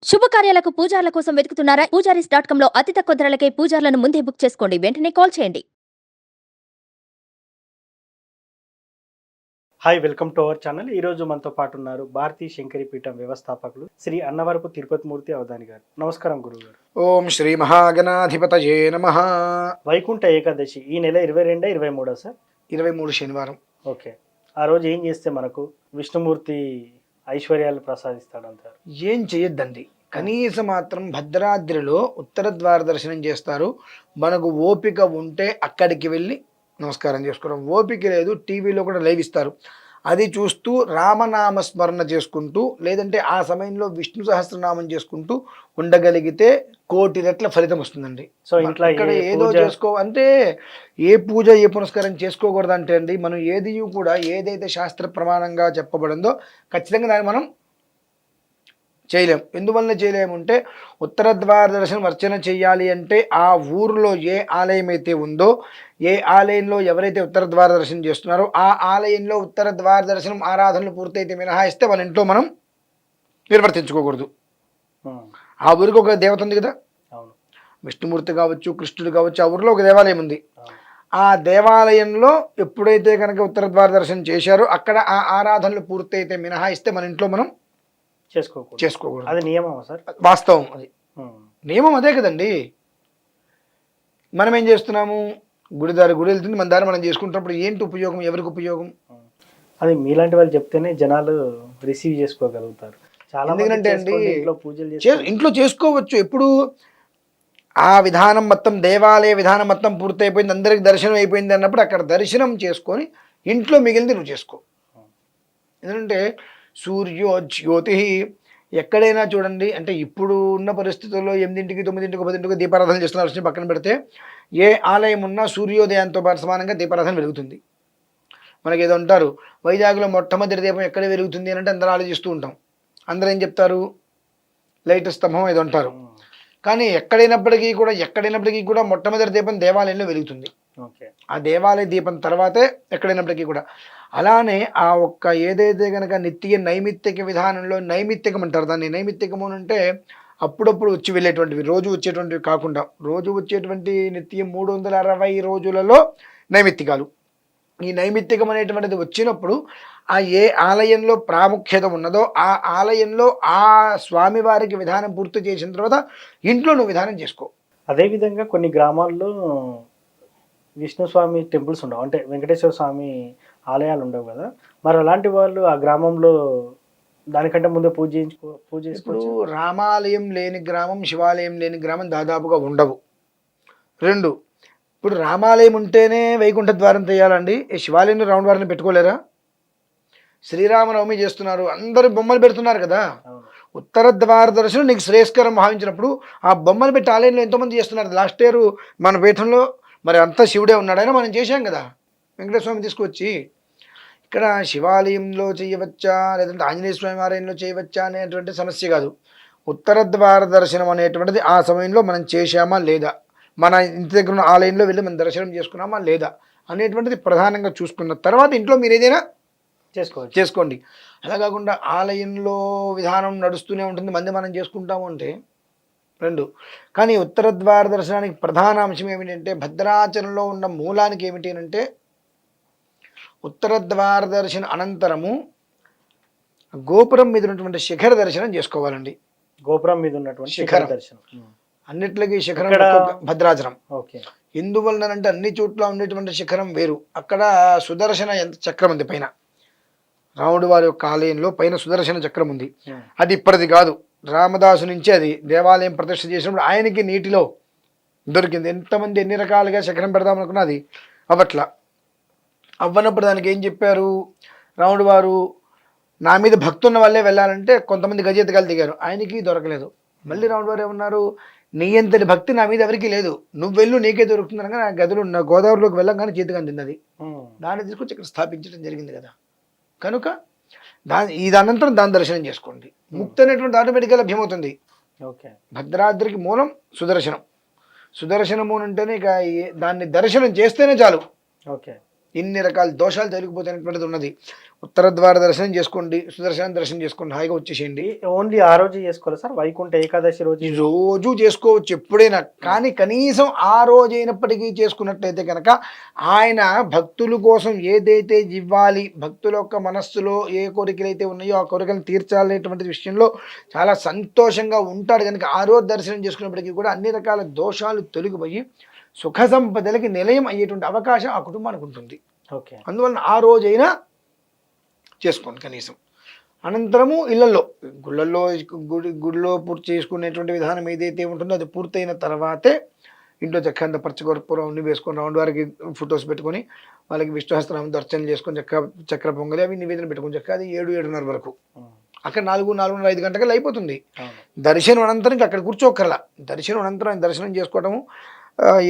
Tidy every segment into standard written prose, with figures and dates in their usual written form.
శుభకార్యాలకు పూజార్ల కోసం వెతుకుతున్నారా? పూజారీస్.com లో అతి తక్కువ ధరలకే పూజార్లను ముందే బుక్ చేసుకోండి. వెంటనే కాల్ చేయండి. Hi welcome to our channel. ఈరోజు మనతో పాటు ఉన్నారు భారతీ శంకరి పీఠం వ్యవస్థాపకులు శ్రీ అన్నవరపు తిరుపతి మూర్తి అవధాని గారు. నమస్కారం గురుగారు. ఓం శ్రీ మహాగణాధిపతయే నమః. వైకుంఠ ఏకాదశి ఈ నెల 22 23 సార్? 23 శనివారం. ఓకే. ఆ రోజు ఏం చేస్తే మనకు విష్ణుమూర్తి ఐశ్వర్యాలు ప్రసాదిస్తాడంటారు? ఏం చేయొద్దండి. కనీసం మాత్రం భద్రాద్రిలో ఉత్తర ద్వార దర్శనం చేస్తారు. మనకు ఓపిక ఉంటే అక్కడికి వెళ్ళి నమస్కారం చేసుకోవడం. ఓపిక లేదు, టీవీలో కూడా లైవ్ ఇస్తారు. అది చూస్తూ రామనామ స్మరణ చేసుకుంటూ, లేదంటే ఆ సమయంలో విష్ణు సహస్రనామం చేసుకుంటూ ఉండగలిగితే 1,000,000 రెట్ల ఫలితం వస్తుందండి. సో ఇంట్లో ఇక్కడ ఏదో చేసుకో అంటే ఏ పూజ ఏ పునస్కారం చేసుకోకూడదు అంటే అండి, మనం ఏది కూడా ఏదైతే శాస్త్ర ప్రమాణంగా చెప్పబడిందో ఖచ్చితంగా దాన్ని మనం చేయలేం. ఎందువల్ల చేయలేమంటే ఉత్తర ద్వార దర్శనం అర్చన చేయాలి అంటే ఆ ఊరిలో ఏ ఆలయం అయితే ఉందో, ఏ ఆలయంలో ఎవరైతే ఉత్తర ద్వార దర్శనం చేస్తున్నారో ఆ ఆలయంలో ఉత్తర ద్వార దర్శనం ఆరాధనలు పూర్తయితే మినహాయిస్తే మన ఇంట్లో మనం నిర్వర్తించుకోకూడదు. ఆ ఊరికి ఒక దేవత ఉంది కదా, అవును, విష్ణుమూర్తి కావచ్చు, కృష్ణుడు కావచ్చు, ఆ ఊరిలో ఒక దేవాలయం ఉంది. ఆ దేవాలయంలో ఎప్పుడైతే కనుక ఉత్తర ద్వార దర్శనం చేశారో అక్కడ ఆ ఆరాధనలు పూర్తయితే మినహాయిస్తే మన ఇంట్లో మనం చేసుకోకూడదు. అది నియమం సార్? వాస్తవం. అది నియమం అదే కదండి. మనం ఏం చేస్తున్నాము, గుడి వెళ్తుంది, మన దారి మనం చేసుకుంటున్నప్పుడు ఏంటి ఉపయోగం, ఎవరికి ఉపయోగం? అది మీలాంటి వాళ్ళు చెప్తేనే జనాలు రిసీవ్ చేసుకోగలుగుతారు. చాలా ఎందుకంటే అండి, పూజలు ఇంట్లో చేసుకోవచ్చు. ఎప్పుడు ఆ విధానం మొత్తం, దేవాలయ విధానం మొత్తం పూర్తయిపోయింది, అందరికి దర్శనం అయిపోయింది అన్నప్పుడు అక్కడ దర్శనం చేసుకొని ఇంట్లో మిగిలింది నువ్వు చేసుకో. ఎందుకంటే సూర్యో జ్యోతి ఎక్కడైనా చూడండి, అంటే ఇప్పుడు ఉన్న పరిస్థితుల్లో 8, 9, 10 దీపారాధన చేస్తున్నారు విషయం పక్కన పెడితే, ఏ ఆలయం ఉన్నా సూర్యోదయంతో పాటు సమానంగా దీపారాధన వెలుగుతుంది. మనకి ఏదో అంటారు, వైజాగ్లో మొట్టమొదటి దీపం ఎక్కడ వెలుగుతుంది అని అంటే అందరూ ఆలోచిస్తూ ఉంటాం. అందరూ ఏం చెప్తారు, లైట్ స్తంభం ఏదో అంటారు. కానీ ఎక్కడైనప్పటికీ కూడా మొట్టమొదటి దీపం దేవాలయంలో వెలుగుతుంది. ఆ దేవాలయ దీపం తర్వాతే ఎక్కడైనప్పటికీ కూడా. అలానే ఆ ఒక్క ఏదైతే కనుక నిత్య నైమిత్తిక విధానంలో, నైమిత్తికం అంటారు దాన్ని. నైమిత్తికము అంటే అప్పుడప్పుడు వచ్చి వెళ్ళేటువంటివి, రోజు వచ్చేటువంటివి కాకుండా, రోజు వచ్చేటువంటి నిత్యం 360 రోజులలో నైమిత్తికాలు. ఈ నైమిత్తికం అనేటువంటిది వచ్చినప్పుడు ఆ ఏ ఆలయంలో ప్రాముఖ్యత ఉన్నదో ఆ ఆలయంలో ఆ స్వామివారికి విధానం పూర్తి చేసిన తర్వాత ఇంట్లో నువ్వు విధానం చేసుకో. అదేవిధంగా కొన్ని గ్రామాల్లో విష్ణు స్వామి టెంపుల్స్ ఉండవు, అంటే వెంకటేశ్వర స్వామి ఆలయాలు ఉండవు కదా, మరి అలాంటి వాళ్ళు ఆ గ్రామంలో దానికంటే ముందే పూజ చేసుకోవచ్చు. ఇప్పుడు రామాలయం లేని గ్రామం, శివాలయం లేని గ్రామం దాదాపుగా ఉండవు. 2, ఇప్పుడు రామాలయం ఉంటేనే వైకుంఠ ద్వారం తీయాలండి. ఈ శివాలయంలో రౌండ్ వారిని పెట్టుకోలేరా? శ్రీరామనవమి చేస్తున్నారు, అందరూ బొమ్మలు పెడుతున్నారు కదా. ఉత్తర ద్వార దర్శనం నీకు శ్రేయస్కరం భావించినప్పుడు ఆ బొమ్మలు పెట్టి ఆలయంలో ఎంతోమంది చేస్తున్నారు. లాస్ట్ ఇయర్ మన పీఠంలో మరి అంతా శివుడే ఉన్నాడైనా మనం చేశాం కదా, వెంకటేశ్వర స్వామి తీసుకొచ్చి. ఇక్కడ శివాలయంలో చేయవచ్చా లేదంటే ఆంజనేయ స్వామి ఆలయంలో చేయవచ్చా అనేటువంటి సమస్య కాదు. ఉత్తర ద్వార దర్శనం అనేటువంటిది ఆ సమయంలో మనం చేశామా లేదా, మన ఇంటి దగ్గర ఉన్న ఆలయంలో వెళ్ళి మనం దర్శనం చేసుకున్నామా లేదా అనేటువంటిది ప్రధానంగా చూసుకున్న తర్వాత ఇంట్లో మీరు ఏదైనా చేసుకోండి. అలా కాకుండా ఆలయంలో విధానం నడుస్తూనే ఉంటుంది, మనం చేసుకుంటాము అంటే 2. కానీ ఉత్తర ద్వార దర్శనానికి ప్రధాన అంశం ఏమిటంటే, భద్రాచలంలో ఉన్న మూలానికి ఏమిటి అంటే, ఉత్తర ద్వార దర్శన అనంతరము గోపురం మీద ఉన్నటువంటి శిఖర దర్శనం చేసుకోవాలండి. గోపురం మీద ఉన్నటువంటి శిఖర దర్శనం అన్నిట్లకి శిఖరం భద్రాచలం. ఎందువలనంటే అన్ని చోట్ల ఉండేటువంటి శిఖరం వేరు. అక్కడ సుదర్శన చక్రం ఉంది పైన, రాముడు వారి యొక్క ఆలయంలో పైన సుదర్శన చక్రం ఉంది. అది ఇప్పటిది కాదు, రామదాసు నుంచి అది దేవాలయం ప్రతిష్ఠ చేసినప్పుడు ఆయనకి నీటిలో దొరికింది. ఎంతమంది ఎన్ని రకాలుగా శిఖరం పెడదాం అనుకున్నా అది అవట్లా. అవ్వనప్పుడు దానికి ఏం చెప్పారు, రాముడు వారు నా మీద భక్తి ఉన్న వాళ్ళే వెళ్ళాలంటే కొంతమంది గజెత్తకాలు దిగారు, ఆయనకి దొరకలేదు. మళ్ళీ రాముడు వారు ఏమన్నారు, నీ అంతటి భక్తి నా మీద ఎవరికి లేదు, నువ్వు వెళ్ళు నీకే దొరుకుతుంది అనగా నా గదులు గోదావరిలోకి వెళ్ళంగానే చేతిగా అందింది. దాన్ని తీసుకొచ్చి ఇక్కడ స్థాపించడం జరిగింది కదా. కనుక ఇది అనంతరం దాని దర్శనం చేసుకోండి. ముక్తి అనేటువంటి ఆటోమేటిక్గా లభ్యమవుతుంది. భద్రాద్రికి మూలం సుదర్శనం. సుదర్శనము అంటేనే ఇక దాన్ని దర్శనం చేస్తేనే చాలు. ఇన్ని రకాల దోషాలు తొలగిపోతున్నటువంటిది ఉన్నది. ఉత్తర ద్వార దర్శనం చేసుకోండి, సుదర్శన దర్శనం చేసుకోండి, హాయిగా వచ్చేసేయండి. ఓన్లీ ఆ రోజు చేసుకోవాలి సార్, వైకుంఠ ఏకాదశి రోజు? రోజు చేసుకోవచ్చు ఎప్పుడైనా, కానీ కనీసం ఆ రోజు అయినప్పటికీ చేసుకున్నట్లయితే కనుక ఆయన భక్తుల కోసం ఏదైతే ఇవ్వాలి, భక్తుల యొక్క మనస్సులో ఏ కోరికలు అయితే ఉన్నాయో ఆ కోరికలను తీర్చాలనేటువంటి విషయంలో చాలా సంతోషంగా ఉంటాడు కనుక ఆ రోజు దర్శనం చేసుకున్నప్పటికీ కూడా అన్ని రకాల దోషాలు తొలగిపోయి సుఖ సంపదలకి నిలయం అయ్యేటువంటి అవకాశం ఆ కుటుంబానికి ఉంటుంది. ఓకే. అందువలన ఆ రోజైనా చేసుకోండి కనీసం. అనంతరము ఇళ్లలో గుడిలో పూర్తి చేసుకునేటువంటి విధానం ఏదైతే ఉంటుందో అది పూర్తయిన తర్వాతే ఇంట్లో చక్కగా పచ్చకర్పూరం అన్ని వేసుకొని రౌండ్ వారికి ఫొటోస్ పెట్టుకొని వాళ్ళకి విష్ణుహస్త్రం దర్శనం చేసుకొని చక్కెర పొంగలి అవి నివేదన పెట్టుకొని చక్క అది 7-7:30 వరకు అక్కడ 4-4:30-5 గంటలకు అయిపోతుంది. దర్శనం అనంతరం అక్కడ కూర్చోక్కర్లా. దర్శనం అనంతరం దర్శనం చేసుకోవటము,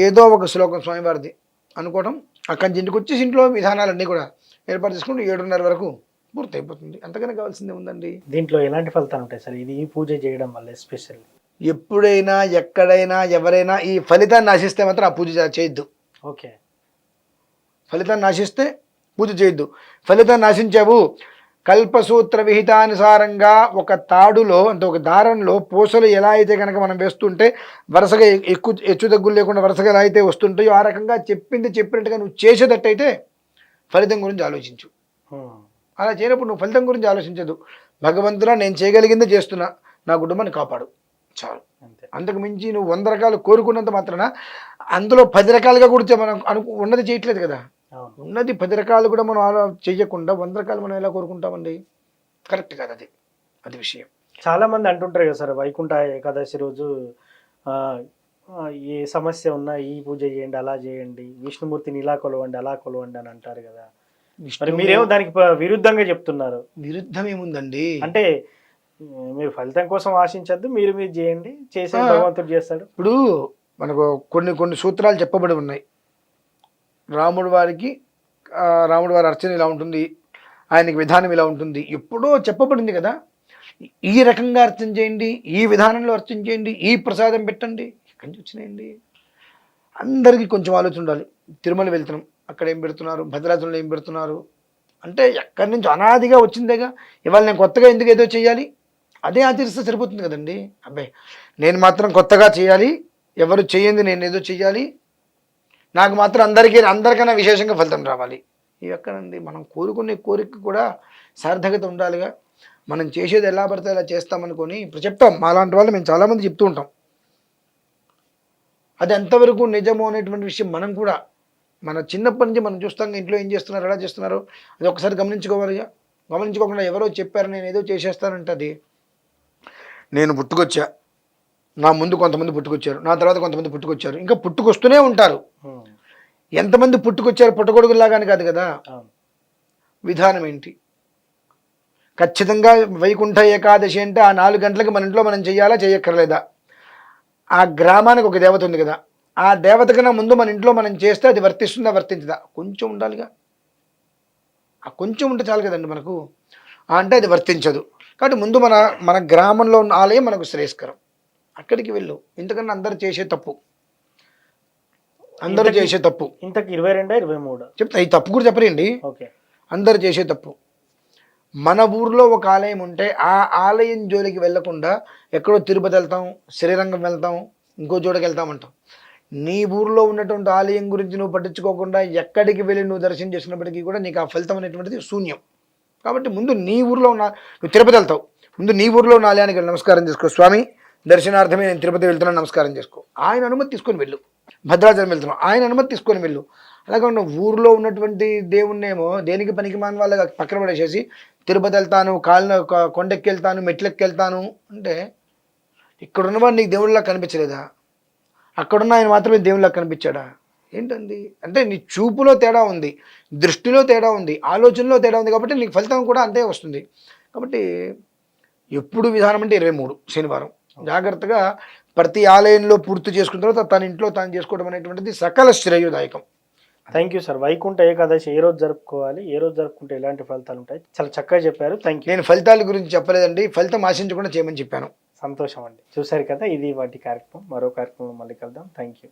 ఏదో ఒక శ్లోకం స్వామివారిది అనుకోవటం, అక్కడి నుంచి ఇంటికి వచ్చేసి ఇంట్లో విధానాలన్నీ కూడా ఏర్పాటు చేసుకుంటూ 7:30 వరకు పూర్తి అయిపోతుంది. అంతకన్నా కావాల్సిందే ఉందండి. దీంట్లో ఎలాంటి ఫలితాలు ఉంటాయి సార్ ఇది ఈ పూజ చేయడం వల్ల ఎస్పెషల్? ఎప్పుడైనా ఎక్కడైనా ఎవరైనా ఈ ఫలితాన్ని ఆశిస్తే మాత్రం ఆ పూజ చేయొద్దు. ఓకే. ఫలితాన్ని ఆశిస్తే పూజ చేయొద్దు. ఫలితాన్ని ఆశించావు, కల్పసూత్ర విహితానుసారంగా ఒక తాడులో అంటే ఒక దారంలో పూసలు ఎలా అయితే కనుక మనం వేస్తుంటే వరుసగా హెచ్చు తగ్గులు లేకుండా వరుసగా ఎలా అయితే వస్తుంటాయో ఆ రకంగా చెప్పినట్టుగా నువ్వు చేసేటట్టయితే ఫలితం గురించి ఆలోచించు. అలా చేయనప్పుడు నువ్వు ఫలితం గురించి ఆలోచించదు. భగవంతుడా నేను చేయగలిగిందే చేస్తున్నా, నా కుటుంబాన్ని కాపాడు చాలు. అంతకు మించి నువ్వు 100 రకాలు కోరుకున్నంత మాత్రాన అందులో 10 రకాలుగా కూడా మనం ఉన్నది చేయట్లేదు కదా. ఉన్నది 10 రకాలు కూడా మనం చేయకుండా 100 రకాలు మనం ఎలా కోరుకుంటామండి? కరెక్ట్ కాదు అది. అది విషయం. చాలా మంది అంటుంటారు కదా సార్, వైకుంఠ ఏకాదశి రోజు ఏ సమస్య ఉన్నా ఈ పూజ చేయండి, అలా చేయండి, విష్ణుమూర్తిని ఇలా కొలవండి, అలా కొలవండి అని అంటారు కదా. మరి మీరేమో దానికి విరుద్ధంగా చెప్తున్నారు. విరుద్ధం ఏముందండి? అంటే మీరు ఫలితం కోసం ఆశించద్దు, మీరు చేయండి, చేసే భగవంతుడు చేస్తాడు. ఇప్పుడు మనకు కొన్ని సూత్రాలు చెప్పబడి ఉన్నాయి. రాముడి వారి అర్చన ఇలా ఉంటుంది, ఆయనకి విధానం ఇలా ఉంటుంది, ఎప్పుడో చెప్పబడింది కదా. ఈ రకంగా అర్చన చేయండి, ఈ విధానంలో అర్చన చేయండి, ఈ ప్రసాదం పెట్టండి. ఎక్కడి నుంచి వచ్చినాయండి? అందరికీ కొంచెం ఆలోచన ఉండాలి. తిరుమల వెళ్తున్నాం, అక్కడ ఏం పెడుతున్నారు, భద్రాచలంలో ఏం పెడుతున్నారు అంటే ఎక్కడి నుంచి అనాదిగా వచ్చిందేగా. ఇవాళ నేను కొత్తగా ఎందుకు ఏదో చేయాలి, అదే ఆచరిస్తే సరిపోతుంది కదండి. అబ్బాయి నేను మాత్రం కొత్తగా చేయాలి, ఎవరు చేయండి నేను ఏదో చెయ్యాలి, నాకు మాత్రం అందరికన్నా విశేషంగా ఫలితం రావాలి, ఇవి ఎక్కడండి? మనం కోరుకునే కోరిక కూడా సార్థకత ఉండాలిగా. మనం చేసేది ఎలా పడితే అలా చేస్తామనుకొని ఇప్పుడు చెప్తాం. మాలాంటి వాళ్ళు మేము చాలామంది చెప్తూ ఉంటాం. అది ఎంతవరకు నిజమో అనేటువంటి విషయం మనం కూడా మన చిన్నప్పటి నుంచి మనం చూస్తాం. ఇంట్లో ఏం చేస్తున్నారు, ఎలా చేస్తున్నారు అది ఒకసారి గమనించుకోవాలిగా. గమనించుకోకుండా ఎవరో చెప్పారు నేను ఏదో చేసేస్తానంటే అది. నేను పుట్టుకొచ్చా, నా ముందు కొంతమంది పుట్టుకొచ్చారు, నా తర్వాత కొంతమంది పుట్టుకొచ్చారు, ఇంకా పుట్టుకొస్తూనే ఉంటారు. ఎంతమంది పుట్టుకొచ్చారు పుట్టగొడుగులాగాని కాదు కదా. విధానం ఏంటి? ఖచ్చితంగా వైకుంఠ ఏకాదశి అంటే ఆ 4 గంటలకు మన ఇంట్లో మనం చెయ్యాలా, చేయక్కర్లేదా? ఆ గ్రామానికి ఒక దేవత ఉంది కదా, ఆ దేవత కన్నా ముందు మన ఇంట్లో మనం చేస్తే అది వర్తిస్తుందా, వర్తించదా? కొంచెం ఉండాలిగా. ఆ కొంచెం ఉంటే చాలు కదండి మనకు. అంటే అది వర్తించదు. కాబట్టి ముందు మన గ్రామంలో ఉన్న ఆలయం మనకు శ్రేయస్కరం, అక్కడికి వెళ్ళు. ఎందుకన్నా అందరు చేసే తప్పు, ఇంతకు 22-23 చెప్తా. ఈ తప్పు కూడా చెప్పరండి. ఓకే. అందరు చేసే తప్పు. మన ఊర్లో ఒక ఆలయం ఉంటే ఆ ఆలయం జోలికి వెళ్లకుండా ఎక్కడో తిరుపతి వెళ్తాం, శ్రీరంగం వెళ్తాం, ఇంకో చోటకి వెళ్తామంటాం. నీ ఊర్లో ఉన్నటువంటి ఆలయం గురించి నువ్వు పట్టించుకోకుండా ఎక్కడికి వెళ్ళి నువ్వు దర్శనం చేసినప్పటికీ కూడా నీకు ఆ ఫలితం అనేటువంటిది శూన్యం. కాబట్టి ముందు నీ ఊర్లో ఉన్న, నువ్వు తిరుపతి వెళ్తావు, ముందు నీ ఊర్లో ఉన్న ఆలయానికి నమస్కారం చేసుకో. స్వామి దర్శనార్థమే నేను తిరుపతి వెళ్తున్నాను, నమస్కారం చేసుకో. ఆయన అనుమతి తీసుకొని వెళ్ళు. భద్రాచలం వెళ్తున్నావు, ఆయన అనుమతి తీసుకొని వెళ్ళు. అలాగే ఊర్లో ఉన్నటువంటి దేవుణ్ణేమో దేనికి పనికి మాన వాళ్ళగా పక్కన పడేసేసి తిరుపతి వెళ్తాను, కొండెక్కి వెళ్తాను, మెట్లెక్కి వెళ్తాను అంటే ఇక్కడున్నవాడు నీకు దేవుళ్ళలా కనిపించలేదా? అక్కడున్న ఆయన మాత్రమే దేవుళ్ళలా కనిపించాడా? ఏంటండి అంటే నీ చూపులో తేడా ఉంది, దృష్టిలో తేడా ఉంది, ఆలోచనలో తేడా ఉంది. కాబట్టి నీకు ఫలితం కూడా అంతే వస్తుంది. కాబట్టి ఎప్పుడు విధానం అంటే 23 శనివారం జాగ్రత్తగా ప్రతి ఆలయంలో పూర్తి చేసుకున్న తర్వాత తన ఇంట్లో తాను చేసుకోవడం అనేటువంటిది సకల శ్రేయోదాయకం. Thank you sir. Vaikuntha Ekadashi ఏ రోజు జరుపుకోవాలి, ఏ రోజు జరుపుకుంటే ఎలాంటి ఫలితాలు ఉంటాయి, చాలా చక్కగా చెప్పారు. Thank you. నేను ఫలితాల గురించి చెప్పలేదండి, ఫలితం ఆశించకుండా చేయమని చెప్పాను. సంతోషం అండి. చూసారు కదా, ఇది వాటి కార్యక్రమం. మరో కార్యక్రమం మళ్ళీ కలుద్దాం. Thank you.